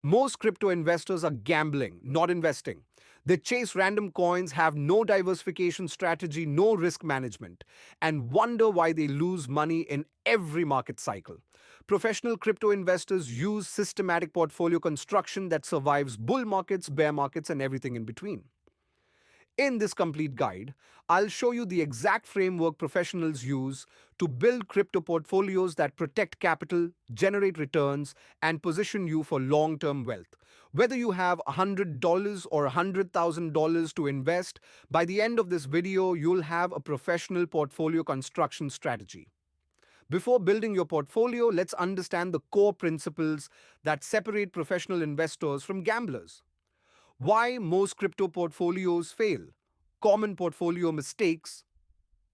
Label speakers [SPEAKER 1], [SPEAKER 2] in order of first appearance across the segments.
[SPEAKER 1] Most crypto investors are gambling, not investing. They chase random coins, have no diversification strategy, no risk management, and wonder why they lose money in every market cycle. Professional crypto investors use systematic portfolio construction that survives bull markets, bear markets, and everything in between. In this complete guide, I'll show you the exact framework professionals use to build crypto portfolios that protect capital, generate returns, and position you for long term wealth. Whether you have $100 or $100,000 to invest, by the end of this video, you'll have a professional portfolio construction strategy. Before building your portfolio, let's understand the core principles that separate professional investors from gamblers. Why most crypto portfolios fail. Common portfolio mistakes.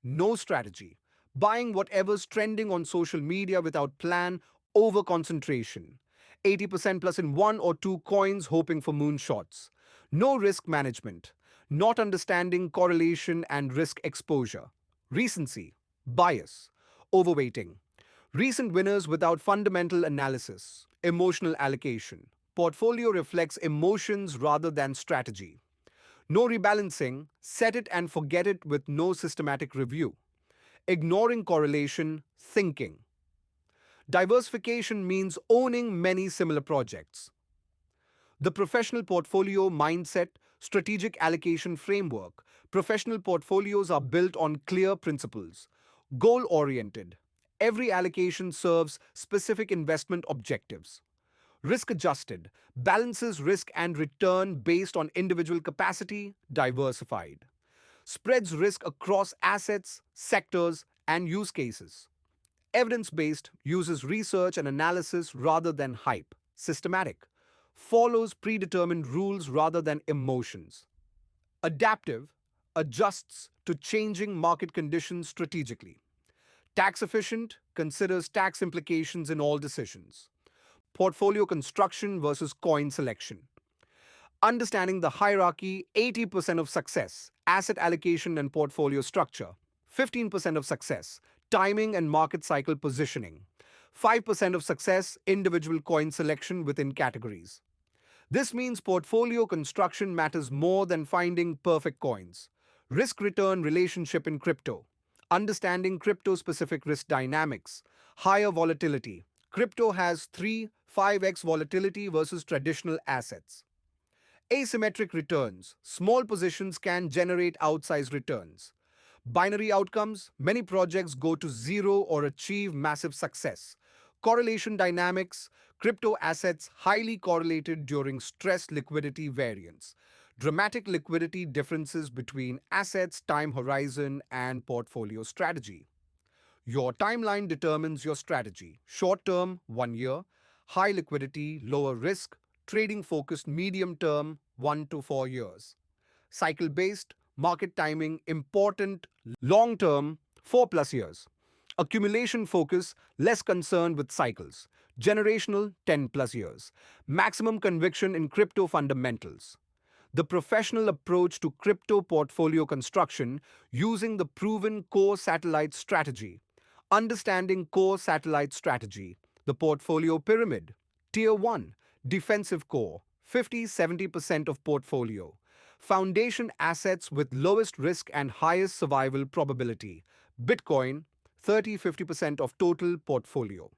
[SPEAKER 1] No strategy. Buying whatever's trending on social media without plan. Over concentration. 80% plus in one or two coins hoping for moonshots. No risk management. Not understanding correlation and risk exposure. Recency. Bias. Overweighting. Recent winners without fundamental analysis. Emotional allocation. Portfolio reflects emotions rather than strategy. No rebalancing, set it and forget it with no systematic review. Ignoring correlation, thinking. Diversification means owning many similar projects. The professional portfolio mindset, strategic allocation framework. Professional portfolios are built on clear principles. Goal oriented. Every allocation serves specific investment objectives. Risk adjusted, balances risk and return based on individual capacity, diversified. Spreads risk across assets, sectors, and use cases. Evidence based, uses research and analysis rather than hype. Systematic, follows predetermined rules rather than emotions. Adaptive, adjusts to changing market conditions strategically. Tax efficient, considers tax implications in all decisions. Portfolio construction versus coin selection. Understanding the hierarchy, 80% of success, asset allocation and portfolio structure. 15% of success, timing and market cycle positioning. 5% of success, individual coin selection within categories. This means portfolio construction matters more than finding perfect coins. Risk return relationship in crypto. Understanding crypto specific risk dynamics. Higher volatility. Crypto has 5x volatility versus traditional assets. Asymmetric returns. Small positions can generate outsized returns. Binary outcomes. Many projects go to zero or achieve massive success. Correlation dynamics. Crypto assets highly correlated during stress liquidity variance. Dramatic liquidity differences between assets, time horizon, and portfolio strategy. Your timeline determines your strategy. Short term, 1 year. High liquidity, lower risk. Trading focused, medium term, 1 to 4 years. Cycle based, market timing, important, long term, 4 plus years. Accumulation focus, less concerned with cycles. Generational, 10 plus years. Maximum conviction in crypto fundamentals. The professional approach to crypto portfolio construction using the proven core satellite strategy. Understanding core satellite strategy. The portfolio pyramid. Tier 1, defensive core, 50-70% of portfolio. Foundation assets with lowest risk and highest survival probability. Bitcoin, 30-50% of total portfolio.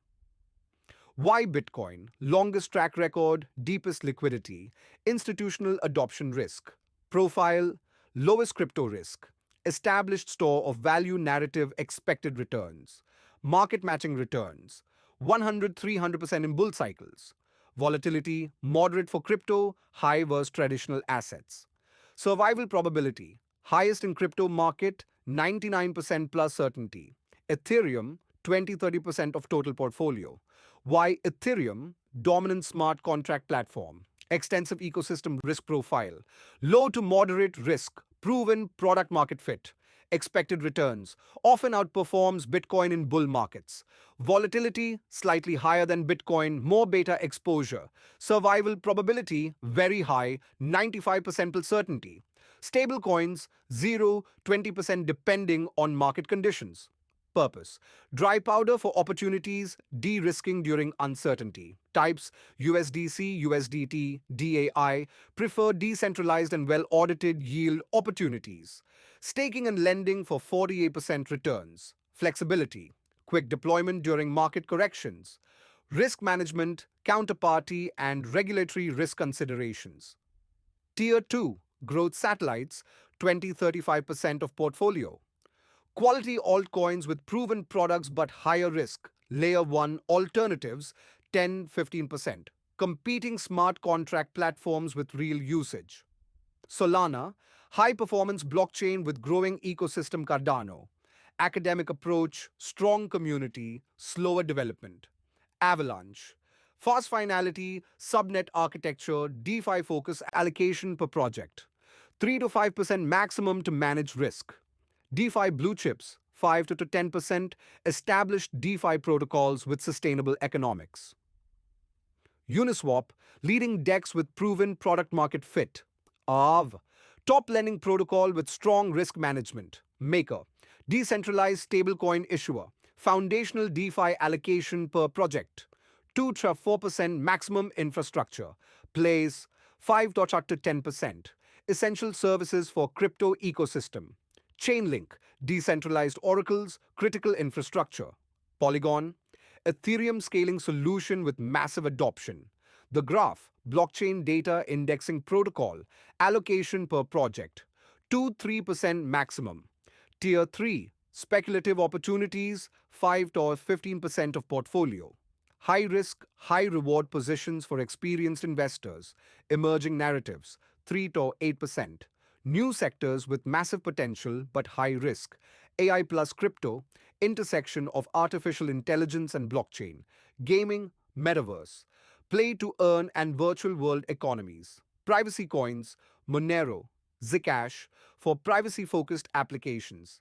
[SPEAKER 1] Why Bitcoin? Longest track record, deepest liquidity, institutional adoption risk. Profile, lowest crypto risk. Established store of value narrative expected returns. Market matching returns. 100-300% in bull cycles. Volatility, moderate for crypto, high versus traditional assets. Survival probability, highest in crypto market, 99% plus certainty. Ethereum, 20-30% of total portfolio. Why Ethereum? Dominant smart contract platform. Extensive ecosystem risk profile. Low to moderate risk. Proven product market fit. Expected returns. Often outperforms Bitcoin in bull markets. Volatility slightly higher than Bitcoin, more beta exposure. Survival probability very high, 95% certainty. Stable coins 0-20% depending on market conditions. Purpose: dry powder for opportunities, de risking during uncertainty. Types: USDC, USDT, DAI, prefer decentralized and well audited yield opportunities. Staking and lending for 48% returns. Flexibility: quick deployment during market corrections. Risk management, counterparty, and regulatory risk considerations. Tier 2 growth satellites, 20-35% of portfolio. Quality altcoins with proven products but higher risk. Layer 1 alternatives, 10-15%. Competing smart contract platforms with real usage. Solana, high performance blockchain with growing ecosystem. Cardano, academic approach, strong community, slower development. Avalanche, fast finality, subnet architecture, DeFi focus, allocation per project. 3 to 5% maximum to manage risk. DeFi blue chips, 5 to 10% established DeFi protocols with sustainable economics. Uniswap, leading DEX with proven product market fit. Aave, top lending protocol with strong risk management. Maker, decentralized stablecoin issuer. Foundational DeFi allocation per project. 2 to 4% maximum infrastructure. Plays 5 to 10%. Essential services for crypto ecosystem. Chainlink, decentralized oracles, critical infrastructure. Polygon, Ethereum scaling solution with massive adoption. The Graph, blockchain data indexing protocol, allocation per project, 2-3% maximum. Tier 3, speculative opportunities, 5 to 15% of portfolio. High risk, high reward positions for experienced investors. Emerging narratives, 3 to 8%. New sectors with massive potential but high risk. AI plus crypto, intersection of artificial intelligence and blockchain. Gaming, metaverse. Play to earn and virtual world economies. Privacy coins, Monero, Zcash for privacy focused applications.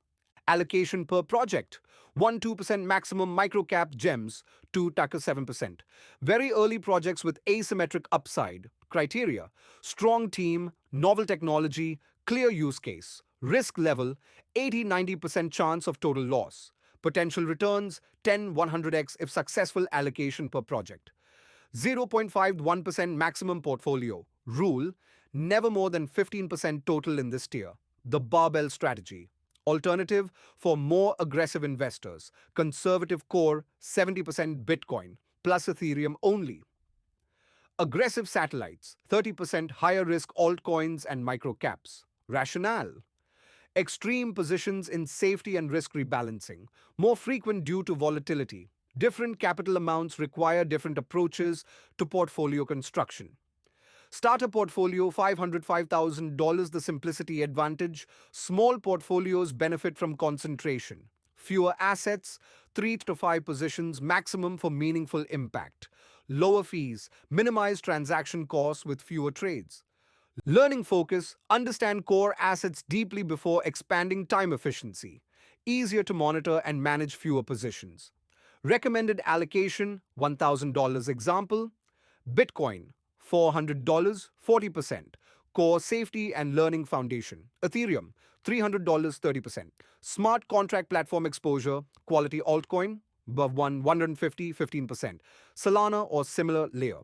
[SPEAKER 1] Allocation per project, 1-2% maximum microcap gems, 2-7%. Very early projects with asymmetric upside. Criteria: strong team, novel technology, clear use case. Risk level: 80-90% chance of total loss. Potential returns: 10-100x if successful. Allocation per project, 0.51% maximum portfolio. Rule: never more than 15% total in this tier. The barbell strategy. Alternative for more aggressive investors. Conservative core, 70% Bitcoin, plus Ethereum only. Aggressive satellites, 30% higher risk altcoins and microcaps. Rationale: extreme positions in safety and risk rebalancing, more frequent due to volatility. Different capital amounts require different approaches to portfolio construction. Starter portfolio, $505,000, the simplicity advantage. Small portfolios benefit from concentration. Fewer assets, 3 to 5 positions maximum for meaningful impact. Lower fees, minimize transaction costs with fewer trades. Learning focus, understand core assets deeply before expanding. Time efficiency, easier to monitor and manage fewer positions. Recommended allocation, $1,000 example. Bitcoin, $400, 40%. Core safety and learning foundation. Ethereum, $300, 30%. Smart contract platform exposure, quality altcoin, above 150, 15%. Solana or similar layer.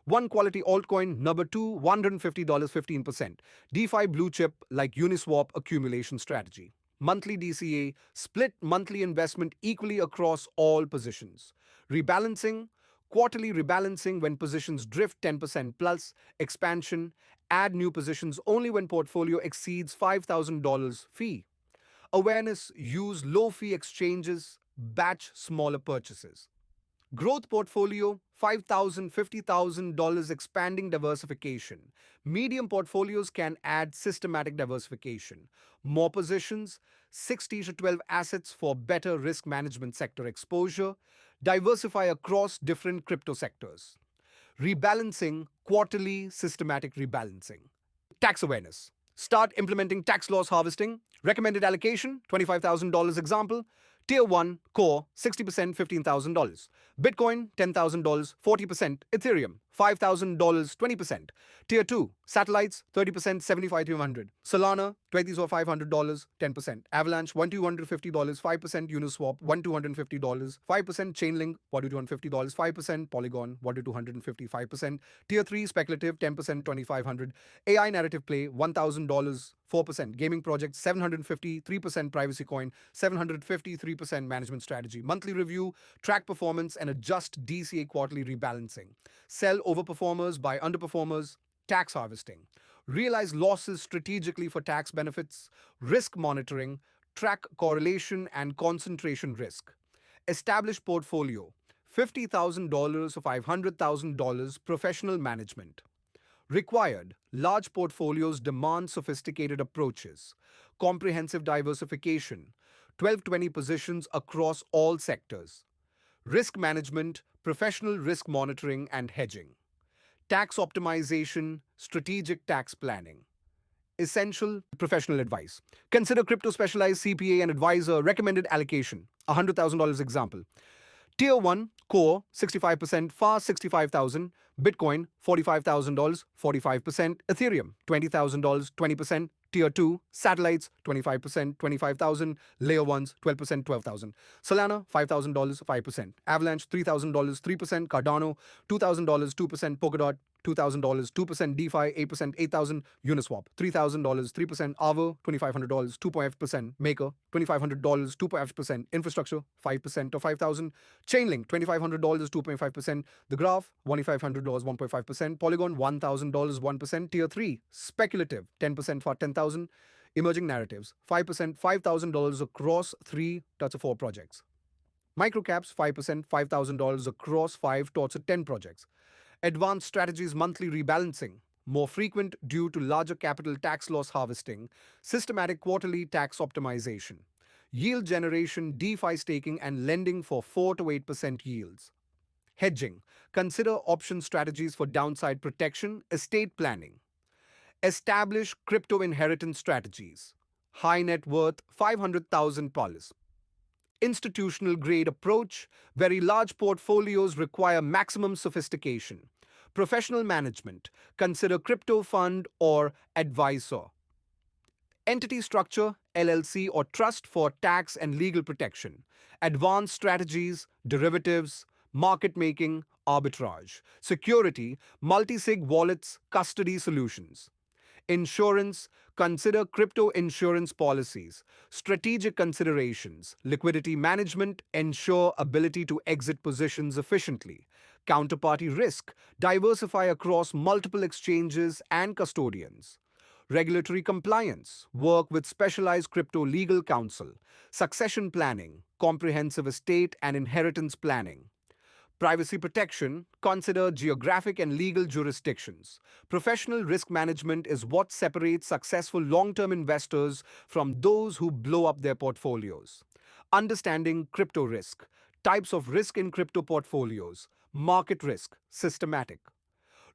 [SPEAKER 1] One quality altcoin, number 2, $150, 15%. DeFi blue chip like Uniswap accumulation strategy. Monthly DCA, split monthly investment equally across all positions. Rebalancing, quarterly rebalancing when positions drift 10% plus. Expansion, add new positions only when portfolio exceeds $5,000 fee. Awareness, use low fee exchanges, batch smaller purchases. Growth portfolio, $5,000, $50,000 expanding diversification. Medium portfolios can add systematic diversification. More positions, 60 to 12 assets for better risk management. Sector exposure, diversify across different crypto sectors. Rebalancing, quarterly systematic rebalancing. Tax awareness, start implementing tax loss harvesting. Recommended allocation, $25,000 example. Tier 1, Core, 60%, $15,000. Bitcoin, $10,000, 40%. Ethereum, $5,000, 20%. Tier 2, Satellites, 30%, 75,200. Solana, $20,500, 10%. Avalanche, $1,250, 5%. Uniswap, $1,250, 5%. Chainlink, $1,250, 5%. Polygon, $1,250, 5%. Tier 3, Speculative, 10%, 2,500. AI Narrative Play, $1,000, 4%. Gaming Project, 750, 3%. Privacy Coin, 750, 3%. Management Strategy. Monthly Review, track performance and adjust DCA quarterly rebalancing. Sell overperformers, buy underperformers. Tax harvesting. Realize losses strategically for tax benefits. Risk monitoring. Track correlation and concentration risk. Establish portfolio. $50,000 or $500,000 professional management. Required. Large portfolios demand sophisticated approaches. Comprehensive diversification. 12-20 positions across all sectors. Risk management, professional risk monitoring and hedging. Tax optimization, strategic tax planning. Essential professional advice. Consider crypto specialized CPA and advisor recommended allocation. $100,000 example. Tier 1, Core, 65%, Fast, 65,000, Bitcoin, $45,000, 45%, Ethereum, $20,000, 20%, Tier 2, Satellites, 25%, 25,000, Layer 1s, 12%, 12,000, Solana, $5,000, 5%, Avalanche, $3,000, 3%, Cardano, $2,000, 2%, Polkadot, $2,000, 2%, DeFi, 8%, 8,000, Uniswap, $3,000, 3%, Aavo, $2,500, 2.5%, Maker, $2,500, 2.5%, Infrastructure, 5% of 5,000, Chainlink, $2,500, 2.5%, The Graph, $2,500, 1.5%, Polygon, $1,000, 1%, Tier 3, Speculative, 10% for 10,000, Emerging Narratives, 5%, $5,000 across 3 to 4 projects. Microcaps, 5%, $5,000 across 5 to 10 projects. Advanced Strategies monthly rebalancing, more frequent due to larger capital tax loss harvesting, systematic quarterly tax optimization, yield generation, DeFi staking and lending for 4 to 8% yields. Hedging, consider option strategies for downside protection, estate planning. Establish crypto inheritance strategies, high net worth, 500,000 dollars. Institutional grade approach, very large portfolios require maximum sophistication. Professional management, consider crypto fund or advisor. Entity structure, LLC or trust for tax and legal protection. Advanced strategies, derivatives, market making, arbitrage. Security, multi-sig wallets, custody solutions. Insurance, consider crypto insurance policies. Strategic considerations, liquidity management, ensure ability to exit positions efficiently. Counterparty risk, diversify across multiple exchanges and custodians. Regulatory compliance, work with specialized crypto legal counsel. Succession planning, comprehensive estate and inheritance planning. Privacy protection, consider geographic and legal jurisdictions. Professional risk management is what separates successful long-term investors from those who blow up their portfolios. Understanding crypto risk, types of risk in crypto portfolios, market risk, systematic.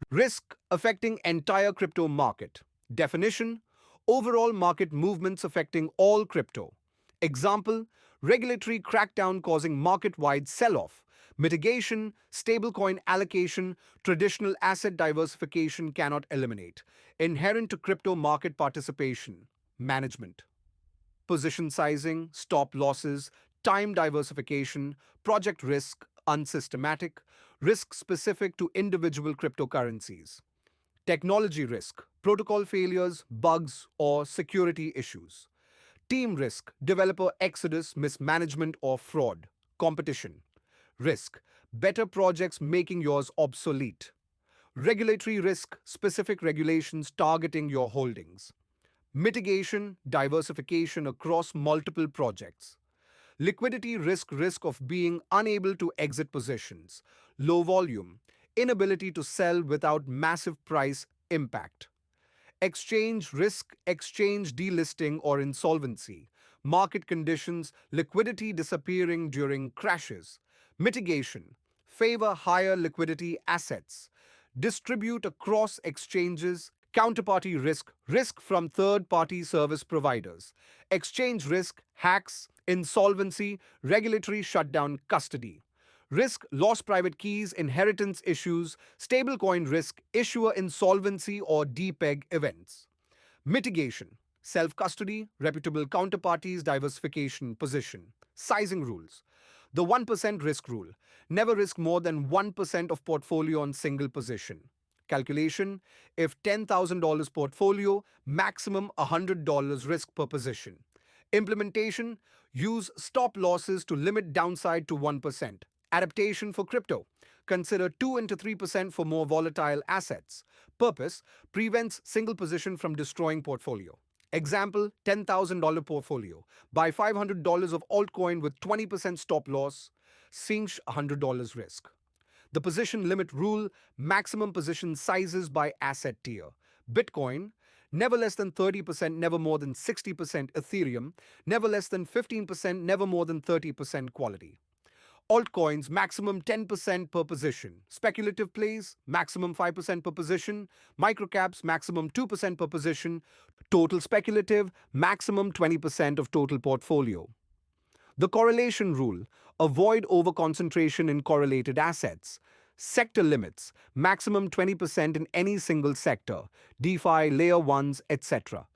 [SPEAKER 1] Risk affecting entire crypto market. Definition, overall market movements affecting all crypto. Example, regulatory crackdown causing market-wide sell-off. Mitigation, stablecoin allocation, traditional asset diversification cannot eliminate. Inherent to crypto market participation, management. Position sizing, stop losses, time diversification, project risk, unsystematic, risk specific to individual cryptocurrencies. Technology risk, protocol failures, bugs, or security issues. Team risk, developer exodus, mismanagement, or fraud. Competition. Risk, better projects making yours obsolete. Regulatory risk, specific regulations targeting your holdings. Mitigation, diversification across multiple projects. Liquidity risk, risk of being unable to exit positions. Low volume, inability to sell without massive price impact. Exchange risk, exchange delisting or insolvency. Market conditions, liquidity disappearing during crashes. Mitigation, favor higher liquidity assets. Distribute across exchanges. Counterparty risk, risk from third-party service providers. Exchange risk, hacks, insolvency, regulatory shutdown, custody. Risk, lost private keys, inheritance issues, stablecoin risk, issuer insolvency or DPEG events. Mitigation, self custody, reputable counterparties, diversification, position. Sizing rules. The 1% risk rule. Never risk more than 1% of portfolio on single position. Calculation, if $10,000 portfolio, maximum $100 risk per position. Implementation, use stop losses to limit downside to 1%. Adaptation for crypto, consider 2 into 3% for more volatile assets. Purpose, prevents single position from destroying portfolio. Example, $10,000 portfolio. Buy $500 of altcoin with 20% stop loss, sink $100 risk. The position limit rule, maximum position sizes by asset tier. Bitcoin, never less than 30%, never more than 60%. Ethereum, never less than 15%, never more than 30% quality. Altcoins, maximum 10% per position. Speculative plays, maximum 5% per position. Microcaps, maximum 2% per position. Total speculative, maximum 20% of total portfolio. The correlation rule, avoid overconcentration in correlated assets. Sector limits, maximum 20% in any single sector, DeFi, layer 1s, etc.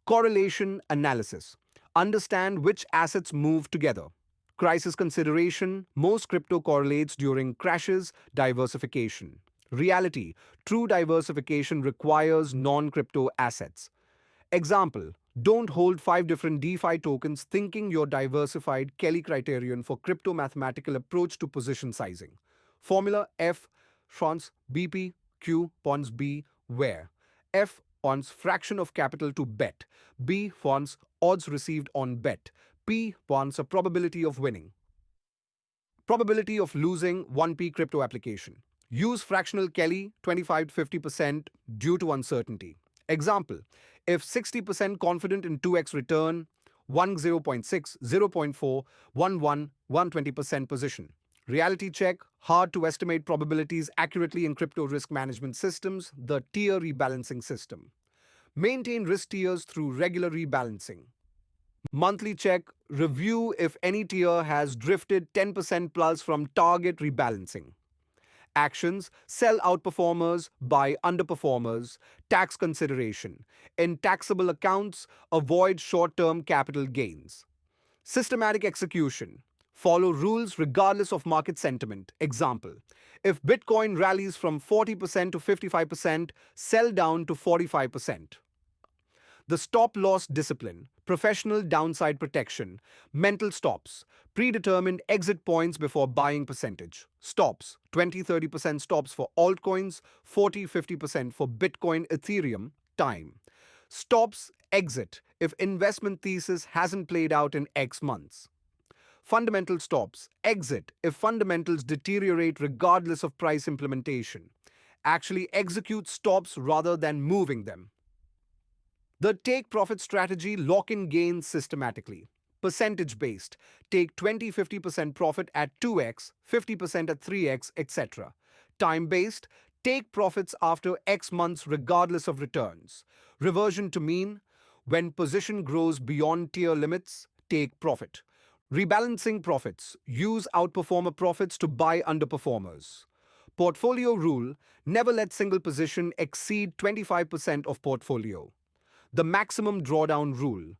[SPEAKER 1] Correlation analysis, understand which assets move together. Crisis consideration, most crypto correlates during crashes, diversification. Reality, true diversification requires non-crypto assets. Example, don't hold 5 different DeFi tokens thinking you're diversified. Kelly criterion for crypto mathematical approach to position sizing. Formula F, France, BP, Q, Pons B, where. F, Pons fraction of capital to bet. B, Pons odds received on bet. P, Pons a probability of winning. Probability of losing 1P crypto application. Use fractional Kelly 25 to 50% due to uncertainty. Example, if 60% confident in 2x return, 1 0.6, 0.4, 1 1, 120% position. Reality check, hard to estimate probabilities accurately in crypto risk management systems, the tier rebalancing system. Maintain risk tiers through regular rebalancing. Monthly check, review if any tier has drifted 10% plus from target rebalancing. Actions, sell outperformers, buy underperformers. Tax consideration. In taxable accounts, avoid short-term capital gains. Systematic execution. Follow rules regardless of market sentiment. Example, if Bitcoin rallies from 40% to 55%, sell down to 45%. The stop-loss discipline, professional downside protection, mental stops, predetermined exit points before buying percentage. Stops, 20-30% stops for altcoins, 40-50% for Bitcoin, Ethereum, time. Stops, exit, if investment thesis hasn't played out in X months. Fundamental stops, exit, if fundamentals deteriorate regardless of price implementation. Actually execute stops rather than moving them. The take profit strategy, lock in gains systematically. Percentage based, take 20-50% profit at 2x, 50% at 3x, etc. Time based, take profits after X months regardless of returns. Reversion to mean, when position grows beyond tier limits, take profit. Rebalancing profits, use outperformer profits to buy underperformers. Portfolio rule, never let single position exceed 25% of portfolio. The maximum drawdown rule.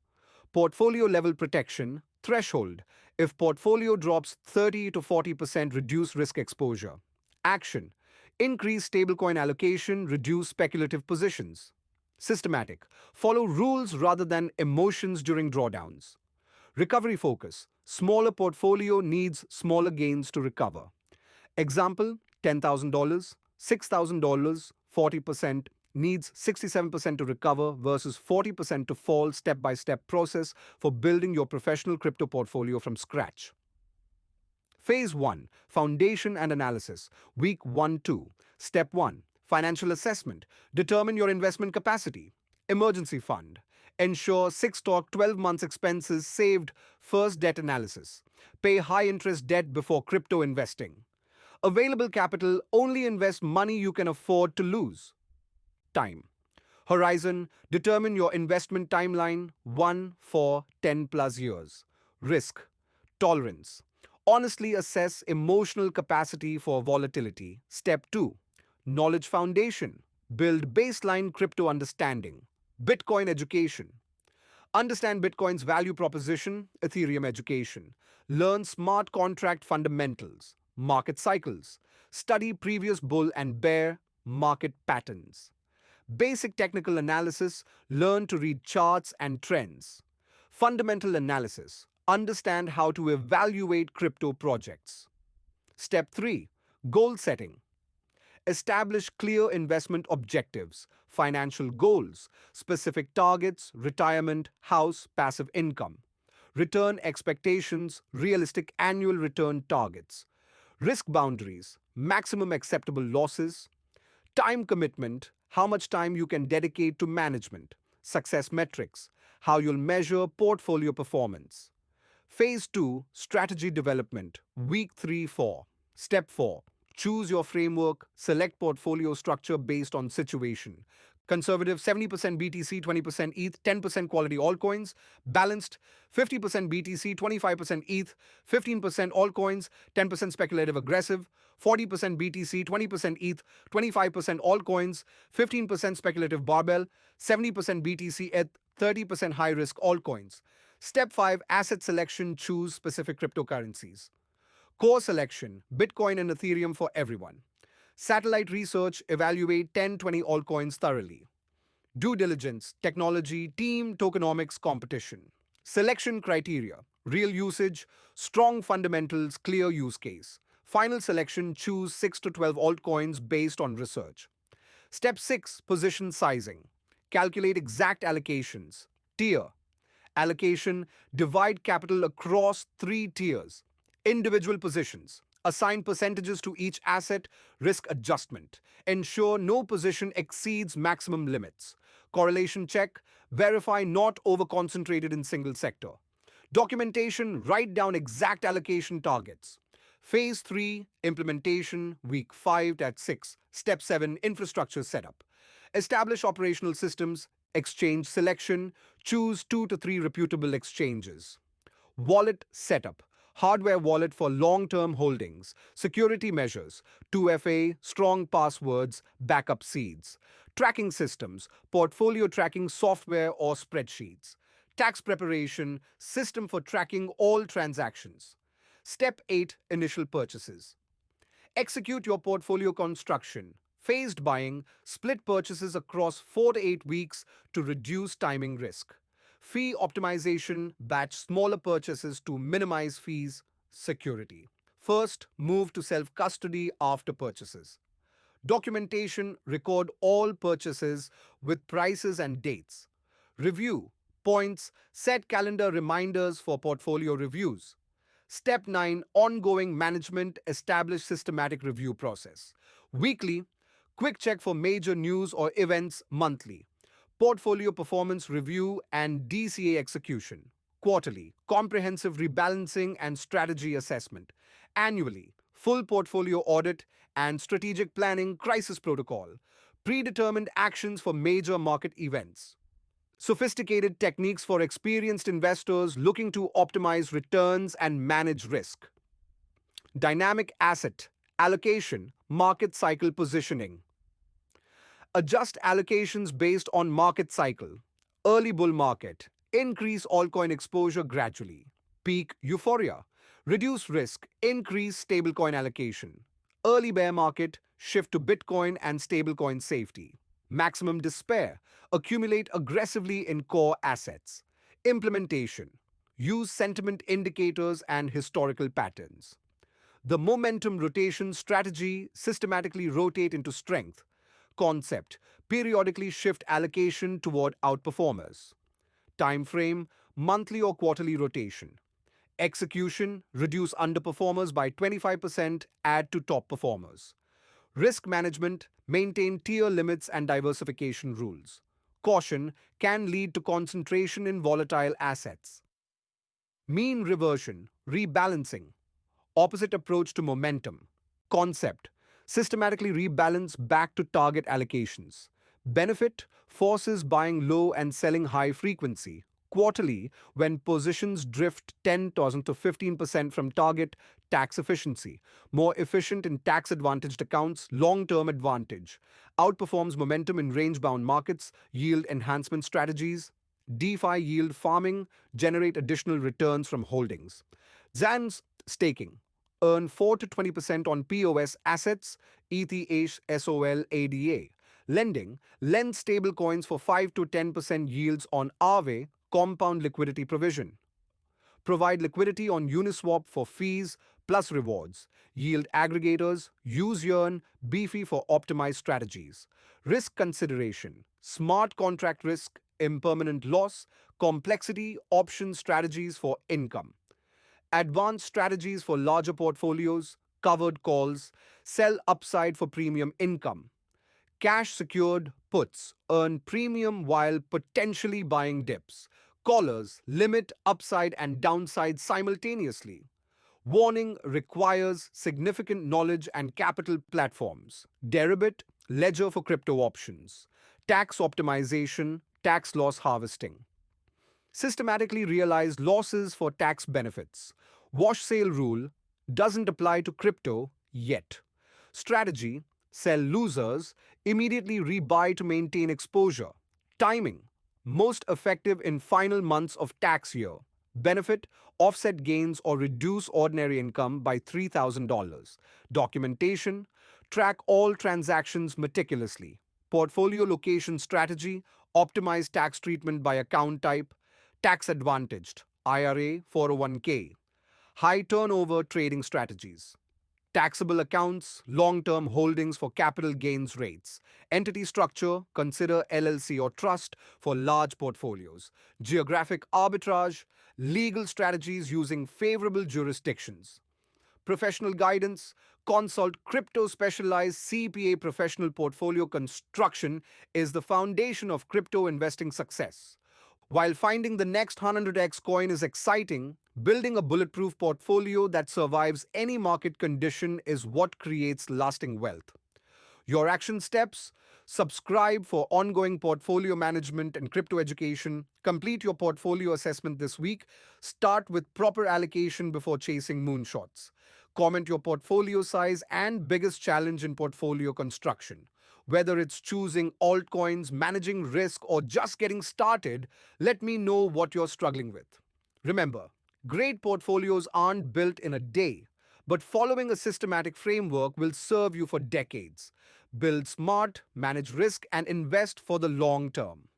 [SPEAKER 1] Portfolio level protection, threshold. If portfolio drops 30 to 40%, reduce risk exposure. Action. Increase stablecoin allocation, reduce speculative positions. Systematic. Follow rules rather than emotions during drawdowns. Recovery focus. Smaller portfolio needs smaller gains to recover. Example, $10,000, $6,000, 40%, needs 67% to recover versus 40% to fall. Step-by-step process for building your professional crypto portfolio from scratch. Phase 1. Foundation and analysis. Week 1-2. Step 1. Financial assessment. Determine your investment capacity. Emergency fund. Ensure 6 to 12 months expenses saved. First, debt analysis. Pay high-interest debt before crypto investing. Available capital, only invest money you can afford to lose. Time. Horizon, determine your investment timeline, 1, 4, 10 plus years. Risk tolerance. Honestly assess emotional capacity for volatility. Step 2. Knowledge foundation. Build baseline crypto understanding. Bitcoin education. Understand Bitcoin's value proposition, Ethereum education. Learn smart contract fundamentals, market cycles. Study previous bull and bear market patterns. Basic technical analysis, learn to read charts and trends. Fundamental analysis, understand how to evaluate crypto projects. Step 3. Goal setting. Establish clear investment objectives, financial goals, specific targets, retirement, house, passive income. Return expectations, realistic annual return targets. Risk boundaries, maximum acceptable losses. Time commitment, how much time you can dedicate to management. Success metrics, how you'll measure portfolio performance. Phase 2, strategy development, week 3 4. Step 4, choose your framework, select portfolio structure based on situation. Conservative 70% BTC, 20% ETH, 10% quality altcoins. Balanced 50% BTC, 25% ETH, 15% altcoins, 10% speculative aggressive. 40% BTC, 20% ETH, 25% altcoins, 15% speculative barbell, 70% BTC ETH, 30% high risk altcoins. Step 5, asset selection, choose specific cryptocurrencies. Core selection, Bitcoin and Ethereum for everyone. Satellite research, evaluate 10-20 altcoins thoroughly. Due diligence, technology, team, tokenomics, competition. Selection criteria, real usage, strong fundamentals, clear use case. Final selection, choose 6 to 12 altcoins based on research. Step 6, position sizing. Calculate exact allocations. Tier, allocation, divide capital across 3 tiers. Individual positions. Assign percentages to each asset, risk adjustment. Ensure no position exceeds maximum limits. Correlation check, verify not over concentrated in single sector. Documentation, write down exact allocation targets. Phase 3, implementation, week 5 at 6. Step 7, infrastructure setup. Establish operational systems, exchange selection, choose 2 to 3 reputable exchanges. Wallet setup. Hardware wallet for long-term holdings. Security measures. 2FA, strong passwords, backup seeds. Tracking systems. Portfolio tracking software or spreadsheets. Tax preparation. System for tracking all transactions. Step 8, initial purchases. Execute your portfolio construction. Phased buying, split purchases across 4 to 8 weeks to reduce timing risk. Fee optimization, batch smaller purchases to minimize fees, security. First, move to self custody after purchases. Documentation, record all purchases with prices and dates. Review, points, set calendar reminders for portfolio reviews. Step 9, ongoing management, establish systematic review process. Weekly, quick check for major news or events monthly. Portfolio performance review and DCA execution. Quarterly, comprehensive rebalancing and strategy assessment. Annually, full portfolio audit and strategic planning crisis protocol. Predetermined actions for major market events. Sophisticated techniques for experienced investors looking to optimize returns and manage risk. Dynamic asset allocation, market cycle positioning. Adjust allocations based on market cycle. Early bull market, increase altcoin exposure gradually. Peak euphoria, reduce risk, increase stablecoin allocation. Early bear market, shift to Bitcoin and stablecoin safety. Maximum despair, accumulate aggressively in core assets. Implementation, use sentiment indicators and historical patterns. The momentum rotation strategy, systematically rotate into strength. Concept, periodically shift allocation toward outperformers. Time frame, monthly or quarterly rotation. Execution, reduce underperformers by 25%, add to top performers. Risk management, maintain tier limits and diversification rules. Caution can lead to concentration in volatile assets. Mean reversion, rebalancing, opposite approach to momentum. Concept, systematically rebalance back to target allocations. Benefit, forces buying low and selling high frequency. quarterly when positions drift 10,000 to 15% from target. Tax efficiency. More efficient in tax advantaged accounts, long term advantage. Outperforms momentum in range bound markets, yield enhancement strategies. DeFi yield farming, generate additional returns from holdings. Zan's staking. Earn 4 to 20% on POS assets, ETH, SOL, ADA. Lending. Lend stable coins for 5 to 10% yields on Aave, compound liquidity provision. Provide liquidity on Uniswap for fees plus rewards. Yield aggregators, use Yearn, Beefy for optimized strategies. Risk consideration, smart contract risk, impermanent loss, complexity, option strategies for income. Advanced strategies for larger portfolios, covered calls, sell upside for premium income. Cash secured puts earn premium while potentially buying dips. Callers limit upside and downside simultaneously. Warning requires significant knowledge and capital platforms. Deribit, ledger for crypto options. Tax optimization, tax loss harvesting. Systematically realize losses for tax benefits. Wash sale rule doesn't apply to crypto yet. Strategy sell losers, immediately rebuy to maintain exposure. Timing most effective in final months of tax year. Benefit offset gains or reduce ordinary income by $3,000. Documentation track all transactions meticulously. Portfolio location strategy optimize tax treatment by account type. Tax advantaged IRA 401k. High turnover trading strategies. Taxable accounts, long term holdings for capital gains rates. Entity structure, consider LLC or trust for large portfolios. Geographic arbitrage, legal strategies using favorable jurisdictions. Professional guidance, consult crypto specialized CPA. Professional portfolio construction is the foundation of crypto investing success. While finding the next 100x coin is exciting, building a bulletproof portfolio that survives any market condition is what creates lasting wealth. Your action steps: subscribe for ongoing portfolio management and crypto education, complete your portfolio assessment this week, start with proper allocation before chasing moonshots. Comment your portfolio size and biggest challenge in portfolio construction. Whether it's choosing altcoins, managing risk, or just getting started, let me know what you're struggling with. Remember, great portfolios aren't built in a day, but following a systematic framework will serve you for decades. Build smart, manage risk, and invest for the long term.